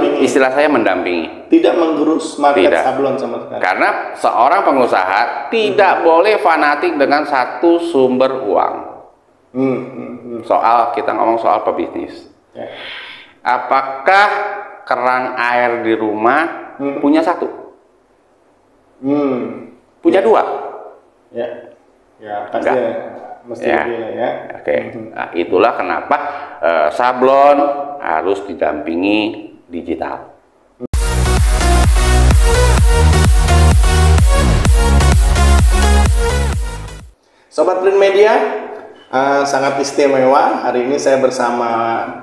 mendampingi. Istilah saya mendampingi. Tidak menggerus market Tidak. sablon sama sekali. Karena seorang pengusaha tidak boleh fanatik dengan satu sumber uang. Soal kita ngomong soal pebisnis. Ya. Apakah keran air di rumah punya satu? Punya dua? Ya, ya pasti Enggak. ya, mesti Ya. lebih lah ya. Oke. Nah, itulah kenapa sablon harus didampingi digital. Sobat Print Media, sangat istimewa. Hari ini saya bersama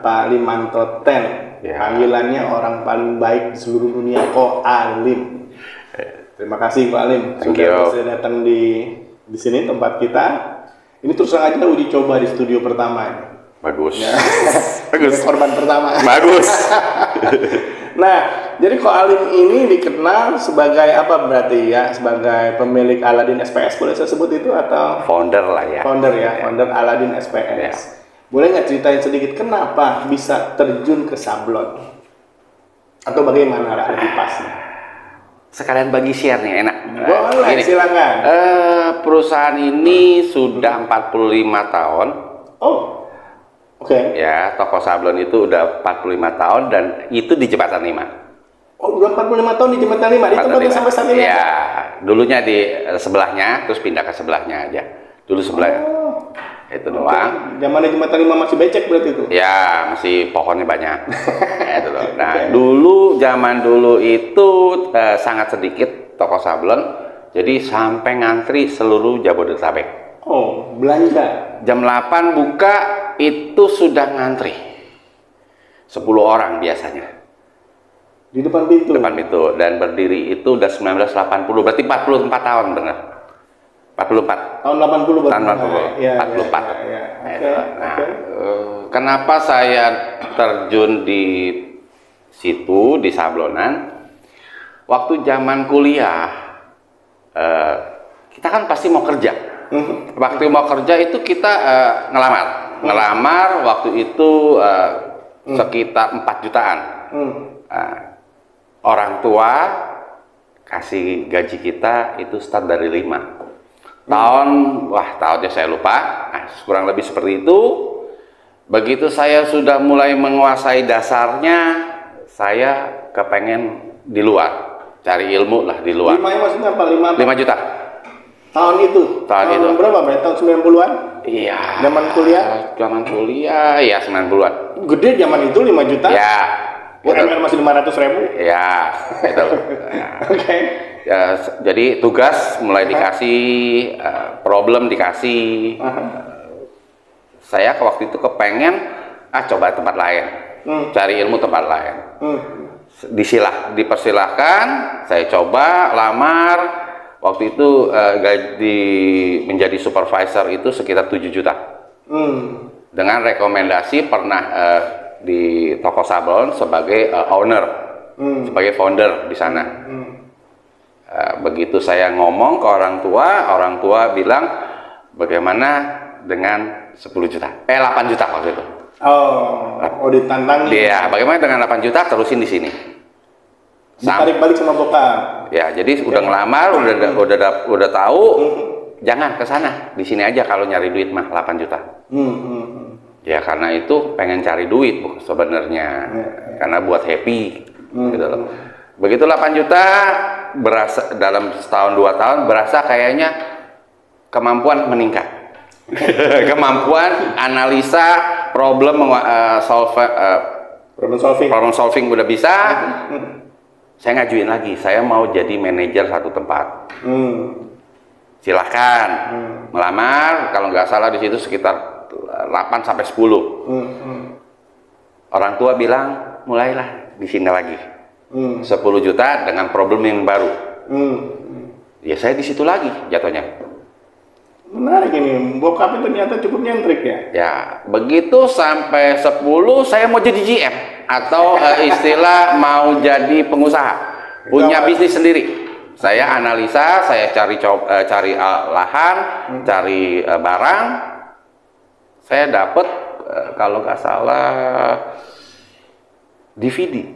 Pak Limanto Ten. Ya. Panggilannya orang paling baik di seluruh dunia, Ko Alim. Terima kasih Pak Alim Thank sudah you. bisa datang di sini tempat kita. Ini terus terang aja uji coba di studio pertama ini. Bagus. Ya. Bagus. Korban pertama. Bagus. Nah, jadi Ko Alim ini dikenal sebagai apa berarti ya? Sebagai pemilik Aladin SPS, boleh saya sebut itu atau? Founder lah ya. Founder ya, founder Aladin SPS. Ya. Boleh nggak ceritain sedikit kenapa bisa terjun ke sablon? Atau bagaimana lah lebih pasnya? Sekalian bagi share nih, enak. Boleh, Gini, silakan. perusahaan ini sudah 45 tahun. Oh, oke. Ya, toko sablon itu udah 45 tahun dan itu di Jembatan 5. Oh, udah 45 tahun di Jembatan 5, di tempat yang sampai saat ini? Ya, dulunya di sebelahnya, terus pindah ke sebelahnya aja. Dulu sebelahnya. Itu doang. Zaman Jembatan 5 masih becek berarti itu? Ya, masih pohonnya banyak. Itu loh. Nah, zaman dulu itu sangat sedikit toko sablon. Jadi sampai ngantri seluruh Jabodetabek. Oh, belanja. Jam 8 buka itu sudah ngantri. 10 orang biasanya. Di depan pintu? Depan pintu. Dan berdiri itu udah 1980. Berarti 44 tahun bener. 44. Tahun 80 berarti? Tahun 80. Ya, 44. Ya. Nah, kenapa saya terjun di situ, di sablonan? Waktu zaman kuliah, kita kan pasti mau kerja. Waktu mau kerja itu kita ngelamar waktu itu sekitar 4 jutaan. Orang tua kasih gaji kita itu start dari 5. Tahunnya saya lupa. Nah, kurang lebih seperti itu. Begitu saya sudah mulai menguasai dasarnya, saya kepengen di luar, cari ilmu lah di luar. 5 maksudnya apa? 5 juta. Tahun itu? Tahun itu. Berapa berarti? Tahun 90-an? Iya. Zaman kuliah? Zaman kuliah, ya 90-an. Gede zaman itu 5 juta? Ya. UMR masih 500.000? Ya, itu. Oke. Ya, jadi tugas mulai dikasih, problem dikasih. Saya waktu itu kepengen, coba tempat lain, cari ilmu tempat lain. Dipersilahkan, saya coba lamar. Waktu itu gaji menjadi supervisor itu sekitar 7 juta. Dengan rekomendasi pernah di toko sablon sebagai owner, sebagai founder di sana. Begitu saya ngomong ke orang tua bilang bagaimana dengan 10 juta, 8 juta waktu itu. Oh, ditantang. Iya, bagaimana dengan 8 juta terusin di sini. Ditarik balik sama bokap. Ya, jadi udah ngelamar, udah tahu, jangan ke sana, di sini aja kalau nyari duit mah 8 juta. Ya karena itu pengen cari duit sebenarnya, karena buat happy, gitu loh. Begitu 8 juta, berasa dalam setahun 2 tahun berasa kayaknya kemampuan meningkat. Kemampuan analisa problem solving udah bisa. Saya ngajuin lagi, saya mau jadi manajer satu tempat. Silahkan melamar, kalau nggak salah di situ sekitar 8 sampai 10. Orang tua bilang mulailah di sini lagi. 10 juta dengan problem yang baru. Ya saya di situ lagi jatuhnya. Menarik ini, bokap itu ternyata cukup nyentrik ya? Ya, begitu sampai 10 saya mau jadi GM atau istilah mau jadi pengusaha, punya bisnis sendiri. Saya analisa, saya cari lahan, cari barang. Saya dapat kalau nggak salah DVD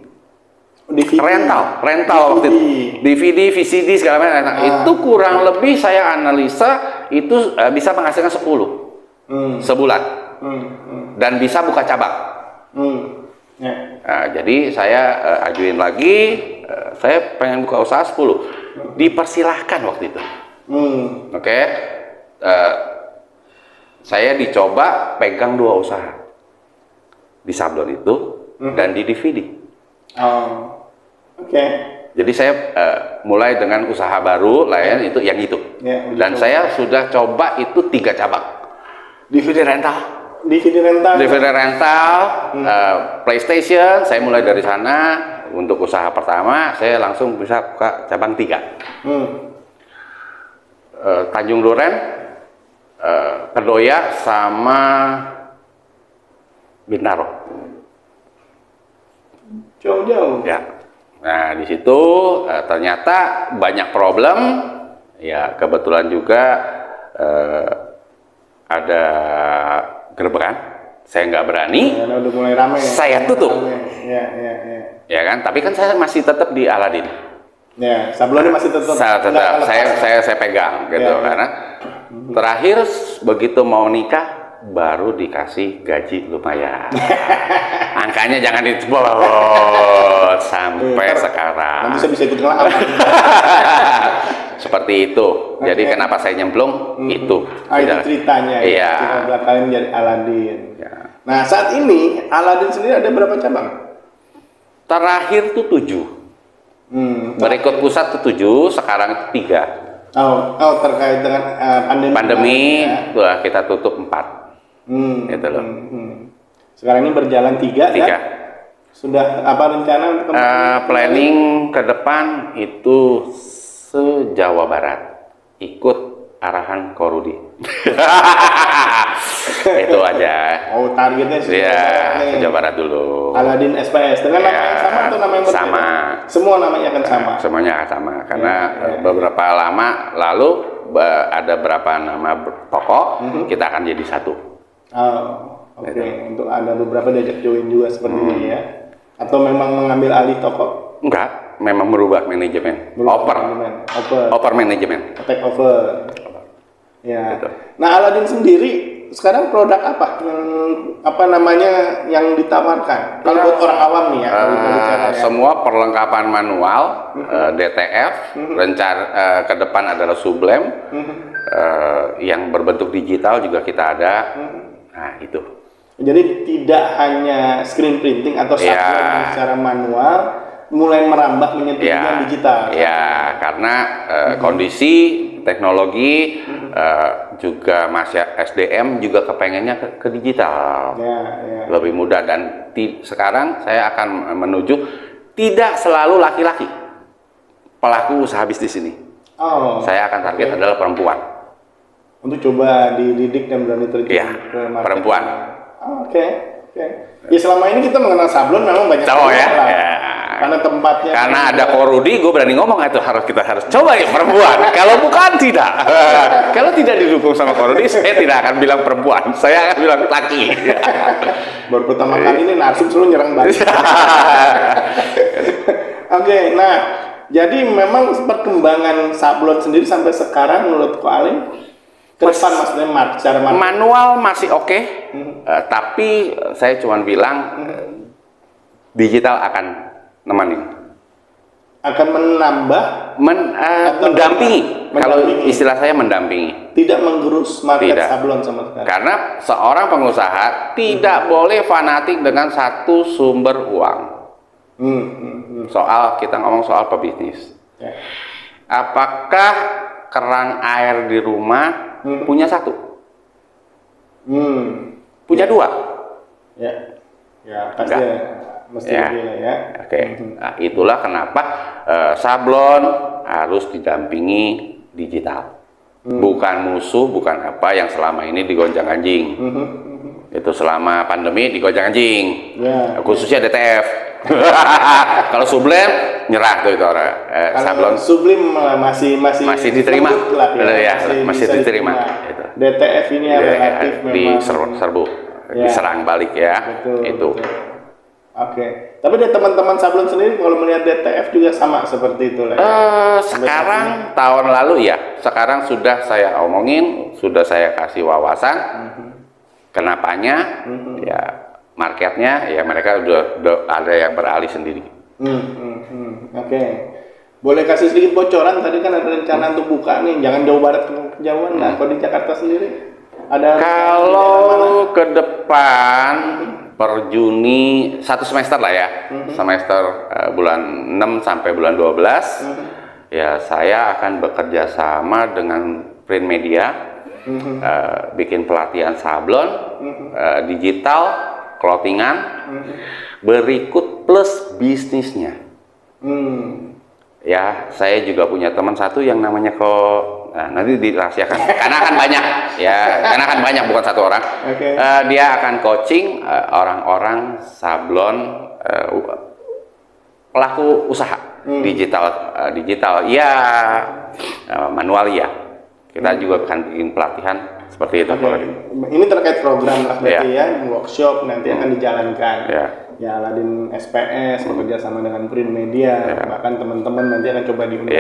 rental waktu itu, DVD, VCD segala macam. Nah, itu kurang lebih saya analisa itu bisa menghasilkan 10 sebulan dan bisa buka cabang. Nah, jadi saya ajuin lagi, saya pengen buka usaha 10, dipersilahkan waktu itu. Oke. Saya dicoba pegang 2 usaha di sablon itu dan di DVD. Jadi saya mulai dengan usaha baru lain itu yang itu. Dan saya sudah coba itu 3 cabang. DVD rental, PlayStation. Saya mulai dari sana. Untuk usaha pertama saya langsung bisa buka cabang 3. Tanjung Duren, Kedoya sama Bintaro. Jauh-jauh. Ya. Nah, di situ ternyata banyak problem. Ya, kebetulan juga ada gerebekan. Saya nggak berani. Udah mulai ramai. Saya tutup. Ya. Ya kan? Tapi kan saya masih tetap di Aladin. Ya, sablonnya masih tetap. Saya pegang gitu karena terakhir begitu mau nikah baru dikasih gaji lumayan. Angkanya jangan disebut sampai sekarang. Nanti saya bisa ikut ngelak. Seperti itu. Jadi kenapa saya nyemplung itu. Itu ceritanya. Iya. Cerita belakangnya menjadi Aladin. Ya. Nah, saat ini Aladin sendiri ada berapa cabang? Terakhir tuh 7. Berikut pusat tuh 7, sekarang itu 3. Terkait dengan pandemi ya. Kita tutup 4. Gitu loh. Sekarang ini berjalan 3 ya? Sudah apa rencana untuk planning ke depan itu se-Jawa Barat, ikut arahan Korudi. Itu aja. Targetnya se-Jawa Barat dulu. Aladin SPS dengan nama yang sama atau nama yang berbeda? Sama. Semua namanya akan sama. Semuanya akan sama karena beberapa lama lalu ada berapa nama toko kita akan jadi satu. Oke. Untuk ada beberapa diajak join juga seperti ini ya. Atau memang mengambil alih toko? Enggak, memang merubah manajemen. Oper manajemen. Take over. Ya. Gitu. Nah, Aladin sendiri sekarang produk apa yang ditawarkan? Kalau buat orang awam nih ya, semua perlengkapan manual, DTF, ke depan adalah Sublime, yang berbentuk digital juga kita ada. Nah, itu. Jadi tidak hanya screen printing atau sablon secara manual, mulai merambah menyentuh yang digital. Ya, karena kondisi teknologi juga masih SDM juga kepengennya ke digital, lebih mudah dan sekarang saya akan menuju tidak selalu laki-laki pelaku usaha bisnis ini. Saya akan target adalah perempuan. Untuk coba dididik dan berani terjun ke market. Perempuan. Ya selama ini kita mengenal sablon memang banyak cowok ya. Karena tempatnya. Karena ada Korudi, gue berani ngomong itu kita harus coba ya perempuan. Kalau bukan tidak. Kalau tidak didukung sama Korudi, saya tidak akan bilang perempuan. Saya akan bilang laki. Baru pertama kali ini narsum selalu nyerang balik. Nah jadi memang perkembangan sablon sendiri sampai sekarang menurut Ko Alim ke depan maksudnya secara manual masih oke. Tapi saya cuma bilang digital akan nemani. Akan menambah, mendampingi. Kalau istilah saya mendampingi. Tidak menggerus market sablon sama sekali. Karena seorang pengusaha tidak boleh fanatik dengan satu sumber uang. Kita ngomong soal pebisnis. Apakah keran air di rumah punya satu? Punya 2? Ya pasti mesti ya. Nah, itulah kenapa sablon harus didampingi digital. Bukan musuh, bukan apa yang selama ini digonjang-ganjing. Itu selama pandemi digonjang-ganjing. Khususnya DTF. Kalau Sublime nyerah tuh itu orang. Sablon Sublime masih diterima. Masih bisa diterima. Gitu. DTF ini relatif memang diserang balik ya. Betul. Oke. Tapi dari teman-teman sablon sendiri kalau melihat DTF juga sama seperti itu lah. Sekarang tahun lalu ya, sekarang sudah saya omongin, sudah saya kasih wawasan. Kenapanya? Ya marketnya ya mereka udah ada yang beralih sendiri. Oke. Boleh kasih sedikit bocoran, tadi kan ada rencana untuk buka nih, jangan jauh barat ke kejauhan. Nah, kalau di Jakarta sendiri ada kalau ke depan per Juni satu semester lah ya, semester bulan 6 sampai bulan 12 ya saya akan bekerja sama dengan print media, bikin pelatihan sablon, digital, clothingan, berikut plus bisnisnya. Ya, saya juga punya teman satu yang namanya nah, nanti dirahasiakan. Karena akan banyak, ya, karena akan banyak bukan satu orang. Dia akan coaching orang-orang sablon pelaku usaha digital, ya manual ya. Kita juga akan bikin pelatihan seperti itu. Ini terkait program lah berarti ya, workshop nanti akan dijalankan. Ya, Aladin SPS bekerja sama dengan print media, bahkan teman-teman nanti akan coba diundang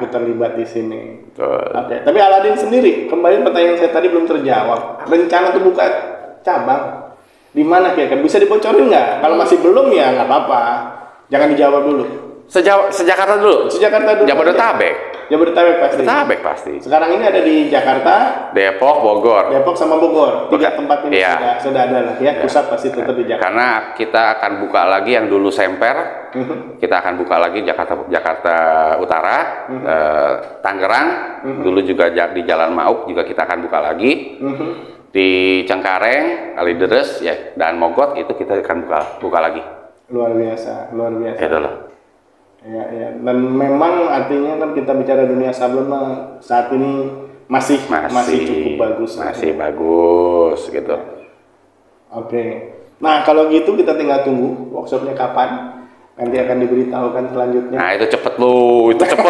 ikut terlibat di sini. Oke. Tapi Aladin sendiri, kembali pertanyaan saya tadi belum terjawab. Rencana untuk buka cabang di mana kira-kira? Bisa dibocorin nggak? Kalau masih belum ya nggak apa-apa, jangan dijawab dulu. Sejakarta dulu. Jabodetabek pasti. Sekarang ini ada di Jakarta, Depok, Bogor. Depok sama Bogor. 3 tempat ini sudah ada lah ya. Pusat pasti tetap di Jakarta. Karena kita akan buka lagi yang dulu Semper. Kita akan buka lagi Jakarta Utara, Tangerang. Dulu juga di Jalan Mauk juga kita akan buka lagi. Di Cengkareng, Kalideres ya dan Mogot itu kita akan buka lagi. Luar biasa. Itu loh. Ya. Dan memang artinya kan kita bicara dunia sablon saat ini masih cukup bagus. Masih bagus gitu. Oke. Nah kalau gitu kita tinggal tunggu workshopnya kapan. Nanti akan diberitahukan selanjutnya. Nah itu cepet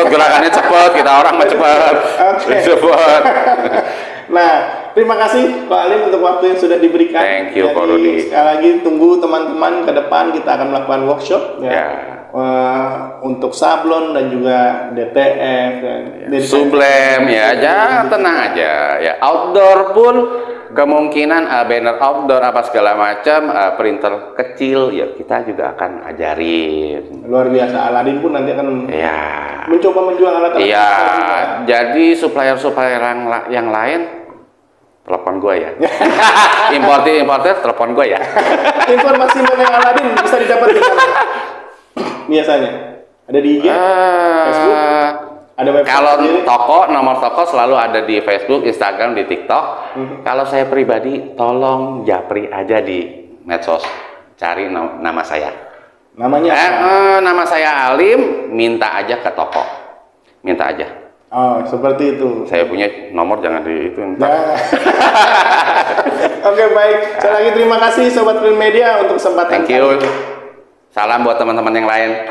gerakannya cepet, kita orang mah cepet. Cepet. Nah, terima kasih Pak Alim untuk waktu yang sudah diberikan. Thank you Pak Rudi. Sekali lagi tunggu teman-teman ke depan kita akan melakukan workshop untuk sablon dan juga DTF dan sublem ya, jangan tenang aja ya. Outdoor pun kemungkinan banner outdoor apa segala macam, printer kecil ya kita juga akan ajarin. Luar biasa. Aladin pun nanti akan mencoba menjual alat-alat. Iya, jadi supplier yang lain telepon gue ya. Importer telepon gue ya. Informasi mengenai Aladin bisa didapat di mana? Biasanya ada di IG, Facebook, ada website. Kalau nomor toko selalu ada di Facebook, Instagram, di TikTok. Kalau saya pribadi, tolong japri aja di medsos, cari nama saya. Namanya? Nama saya Alim, minta aja ke toko, minta aja. Oh, seperti itu. Saya punya nomor, jangan di itu. Oke, baik. Sekali lagi terima kasih Sobat Print Media untuk kesempatan. Thank you. Salam buat teman-teman yang lain.